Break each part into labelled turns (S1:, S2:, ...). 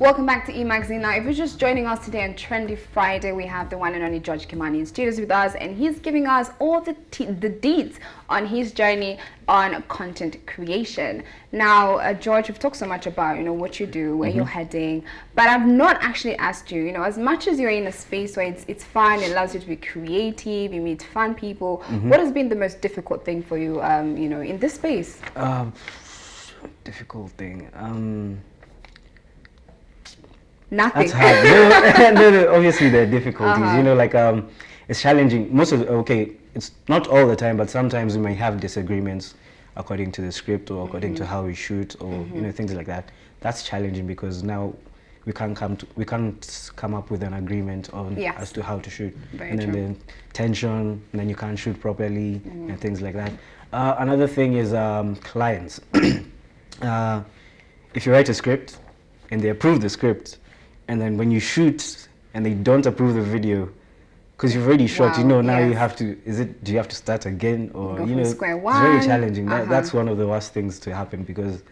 S1: Welcome back to E-Magazine. Now, if you're just joining us today on Trendy Friday, we have the one and only George Kimani in studios with us, and he's giving us all the deets on his journey on content creation. Now, George, we've talked so much about, what you do, where you're heading, but I've not actually asked you, as much as you're in a space where it's fun, it allows you to be creative, you meet fun people, what has been the most difficult thing for you, in this space?
S2: Difficult thing.
S1: Nothing.
S2: That's hard. No, obviously there are difficulties. It's challenging. It's not all the time, but sometimes we may have disagreements according to the script or according to how we shoot or things like that. That's challenging because now we can't come up with an agreement on as to how to shoot.
S1: Very true.
S2: Then the tension, and then you can't shoot properly and things like that. Another thing is clients. If you write a script and they approve the script, and then when you shoot and they don't approve the video, because you've already shot, now you have to, do you have to start again? Or,
S1: Go from square one.
S2: It's very challenging. That's one of the worst things to happen because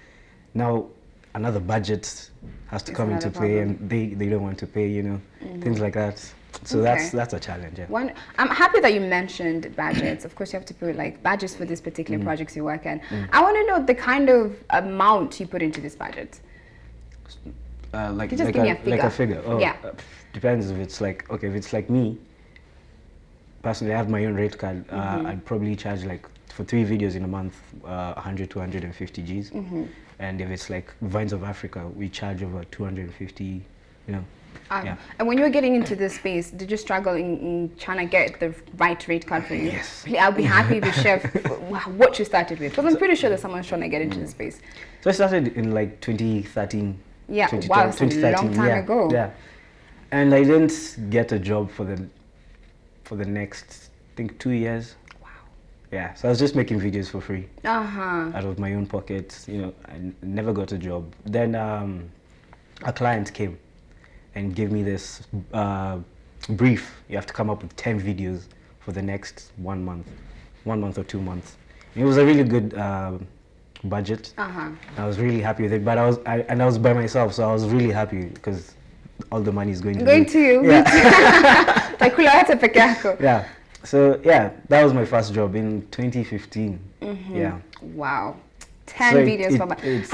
S2: now another budget has to come into play and they don't want to pay, things like that. So that's a challenge. Yeah.
S1: I'm happy that you mentioned budgets. Of course, you have to put budgets for these particular projects you work in. I want to know the kind of amount you put into this budget. Just give me a figure.
S2: Like a figure. Oh,
S1: yeah.
S2: Depends if it's if it's like me. Personally, I have my own rate card. I'd probably charge for 3 videos in a month, 100 to 150 Gs. And if it's like Vines of Africa, we charge over 250.
S1: And when you were getting into this space, did you struggle in trying to get the right rate card for you?
S2: Yes.
S1: I'll be happy if you share what you started with, because I'm pretty sure that someone's trying to get into the space.
S2: So I started in 2013.
S1: Yeah, wow, that's a long time ago.
S2: Yeah, and I didn't get a job for the next, I think, 2 years.
S1: Wow.
S2: Yeah, so I was just making videos for free.
S1: Out
S2: of my own pocket. I never got a job. Then a client came and gave me this brief. You have to come up with 10 videos for the next 1 month or 2 months. It was a really good budget. I was really happy with it, but I was by myself, so I was really happy because all the money is going to
S1: you.
S2: Yeah.
S1: Yeah.
S2: So that was my first job in 2015. Yeah.
S1: Wow. 10 videos for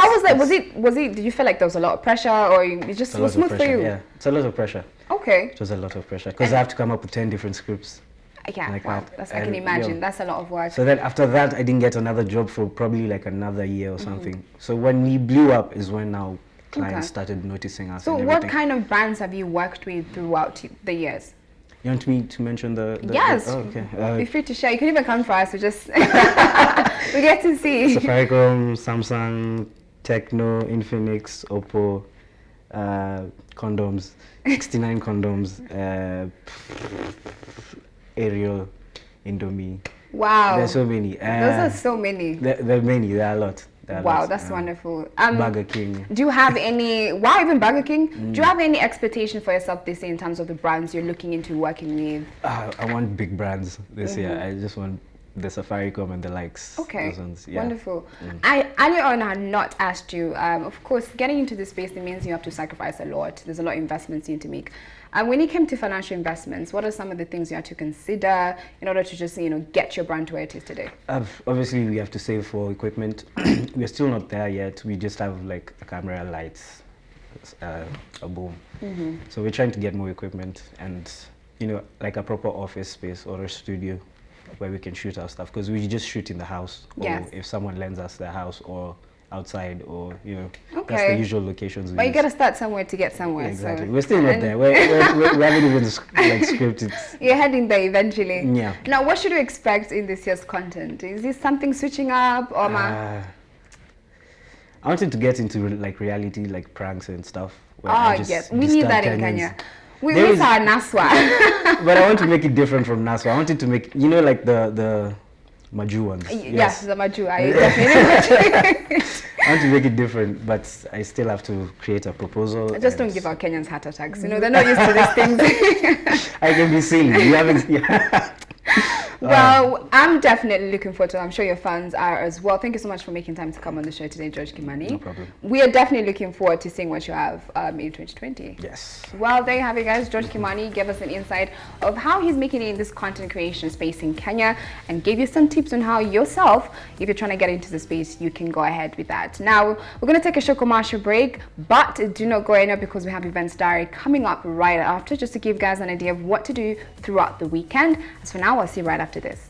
S1: how was that? Was it? Did you feel like there was a lot of pressure, or it just was smooth for you?
S2: Yeah, it's a lot of pressure.
S1: Okay.
S2: It was a lot of pressure because I have to come up with 10 different scripts.
S1: Yeah, wow. I can imagine. That's a lot of work.
S2: So then after that, I didn't get another job for probably another year or something. So when we blew up is when now clients started noticing us.
S1: So what kind of brands have you worked with throughout the years?
S2: You want me to mention the
S1: yes.
S2: Oh, okay.
S1: Feel free to share. You can even come for us. We just we get to see.
S2: Safaricom, Samsung, Techno, Infinix, Oppo, condoms, 69 condoms, Ariel, Indomie.
S1: Wow.
S2: There's so many.
S1: Those are so many.
S2: There are many. There are a lot.
S1: Wow, that's wonderful.
S2: Burger King.
S1: Do you have any, even Burger King? Do you have any expectation for yourself this year in terms of the brands you're looking into working with?
S2: I want big brands this year. I just want the Safaricom and the likes.
S1: Okay,
S2: those ones, yeah.
S1: Wonderful. I earlier on had not asked you, of course, getting into this space, it means you have to sacrifice a lot. There's a lot of investments you need to make. When it came to financial investments, what are some of the things you had to consider in order to just, get your brand to where it is today?
S2: Obviously, we have to save for equipment. We're still not there yet. We just have a camera, lights, a boom. So we're trying to get more equipment and, a proper office space or a studio where we can shoot our stuff, because we just shoot in the house, or if someone lends us their house or outside, or that's the usual locations.
S1: But you gotta start somewhere to get somewhere.
S2: Exactly.
S1: So.
S2: We're still not there. We haven't even scripted.
S1: You're heading there eventually.
S2: Yeah.
S1: Now, what should we expect in this year's content? Is this something switching up, or
S2: I wanted to get into reality, pranks and stuff.
S1: Yes, we need that in Kenya. We miss our Naswa.
S2: But I want to make it different from Naswa. I wanted to make, the Maju ones.
S1: Yes, the Maju. I definitely
S2: I want to make it different, but I still have to create a proposal.
S1: Just don't give our Kenyans heart attacks. They're not used to these things.
S2: I can be silly. You haven't.
S1: Well, I'm definitely looking forward to it. I'm sure your fans are as well. Thank you so much for making time to come on the show today, George Kimani.
S2: No problem.
S1: We are definitely looking forward to seeing what you have in 2020.
S2: Yes.
S1: Well, there you have it, guys. George Kimani gave us an insight of how he's making it in this content creation space in Kenya and gave you some tips on how yourself, if you're trying to get into the space, you can go ahead with that. Now, we're going to take a short commercial break, but do not go anywhere because we have Events Diary coming up right after, just to give guys an idea of what to do throughout the weekend. As for now, I'll see you right after this.